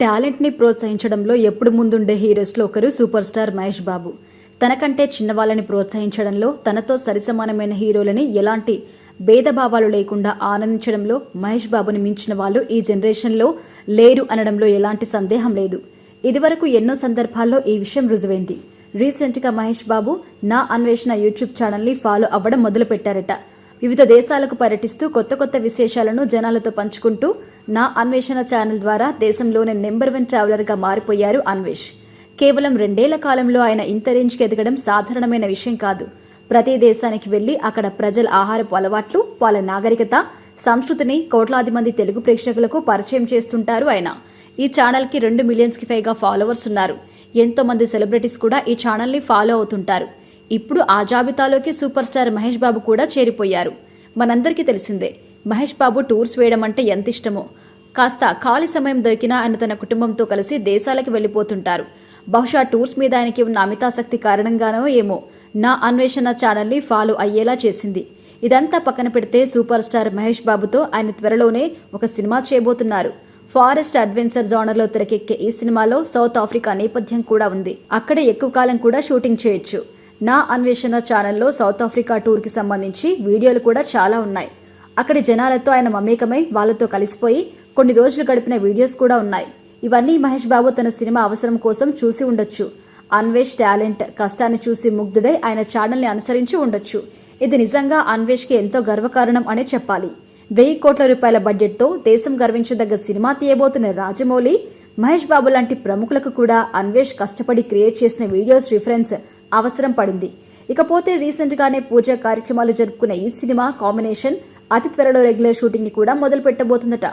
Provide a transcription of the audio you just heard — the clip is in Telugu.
టాలెంట్ ని ప్రోత్సహించడంలో ఎప్పుడు ముందుండే హీరోస్లో ఒకరు సూపర్ స్టార్ మహేష్ బాబు. తనకంటే చిన్నవాళ్ళని ప్రోత్సహించడంలో, తనతో సరిసమానమైన హీరోలని ఎలాంటి భేదభావాలు లేకుండా ఆనందించడంలో మహేష్ బాబుని మించిన వాళ్ళు ఈ జనరేషన్లో లేరు అనడంలో ఎలాంటి సందేహం లేదు. ఇదివరకు ఎన్నో సందర్భాల్లో ఈ విషయం రుజువైంది. రీసెంట్ గా మహేష్ బాబు నా అన్వేషణ యూట్యూబ్ ఛానల్ ని ఫాలో అవ్వడం మొదలు పెట్టారట. వివిధ దేశాలకు పర్యటిస్తూ కొత్త కొత్త విశేషాలను జనాలతో పంచుకుంటూ నా అన్వేషణ ఛానల్ ద్వారా దేశంలోనే నెంబర్ 1 ట్రావెలర్ గా మారిపోయారు అన్వేష్. కేవలం 2 ఏళ్ల కాలంలో ఆయన ఇంత రేంజ్కి ఎదగడం సాధారణమైన విషయం కాదు. ప్రతి దేశానికి వెళ్లి అక్కడ ప్రజల ఆహారపు అలవాట్లు, వాళ్ళ నాగరికత, సంస్కృతిని కోట్లాది మంది తెలుగు ప్రేక్షకులకు పరిచయం చేస్తుంటారు ఆయన. ఈ ఛానల్ కి 2 మిలియన్స్ కి పైగా ఫాలోవర్స్ ఉన్నారు. ఎంతో మంది సెలబ్రిటీస్ కూడా ఈ ఛానల్ ని ఫాలో అవుతుంటారు. ఇప్పుడు ఆ జాబితాలోకి సూపర్ స్టార్ మహేష్ బాబు కూడా చేరిపోయారు. మనందరికీ తెలిసిందే మహేష్ బాబు టూర్స్ వేయడం అంటే ఎంత ఇష్టమో. కాస్త ఖాళీ సమయం దొరికినా ఆయన తన కుటుంబంతో కలిసి దేశాలకు వెళ్లిపోతుంటారు. బహుశా టూర్స్ మీద ఆయనకి ఉన్న అమితాసక్తి కారణంగానో ఏమో నా అన్వేషణ ఛానల్ ని ఫాలో అయ్యేలా చేసింది. ఇదంతా పక్కన పెడితే సూపర్ స్టార్ మహేష్ బాబుతో ఆయన త్వరలోనే ఒక సినిమా చేయబోతున్నారు. ఫారెస్ట్ అడ్వెంచర్ జోనర్ లో తెరకెక్కే ఈ సినిమాలో సౌత్ ఆఫ్రికా నేపథ్యం కూడా ఉంది. అక్కడే ఎక్కువ కాలం కూడా షూటింగ్ చేయొచ్చు. నా అన్వేషణ ఛానల్లో సౌత్ ఆఫ్రికా టూర్ కి సంబంధించి వీడియోలు కూడా చాలా ఉన్నాయి. అక్కడి జనాలతో ఆయన మమేకమై వాళ్లతో కలిసిపోయి కొన్ని రోజులు గడిపిన వీడియోస్ కూడా ఉన్నాయి. ఇవన్నీ మహేష్ బాబు తన సినిమా అవసరం కోసం చూసి ఉండొచ్చు. అన్వేష్ టాలెంట్, కష్టాన్ని చూసి ముగ్ధుడై ఆయన ఛానల్ ని అనుసరించి ఉండొచ్చు. ఇది నిజంగా అన్వేష్ కి ఎంతో గర్వకారణం అనే చెప్పాలి. 1000 కోట్ల రూపాయల బడ్జెట్ తో దేశం గర్వించదగ్గ సినిమా తీయబోతున్న రాజమౌళి, మహేష్ బాబు లాంటి ప్రముఖులకు కూడా అన్వేష్ కష్టపడి క్రియేట్ చేసిన వీడియోస్ రిఫరెన్స్ అవసరం పడింది. ఇకపోతే రీసెంట్ గానే పూజా కార్యక్రమాలు జరుపుకున్న ఈ సినిమా కాంబినేషన్ అతి త్వరలో రెగ్యులర్ షూటింగ్ ని కూడా మొదలు పెట్టబోతుందట.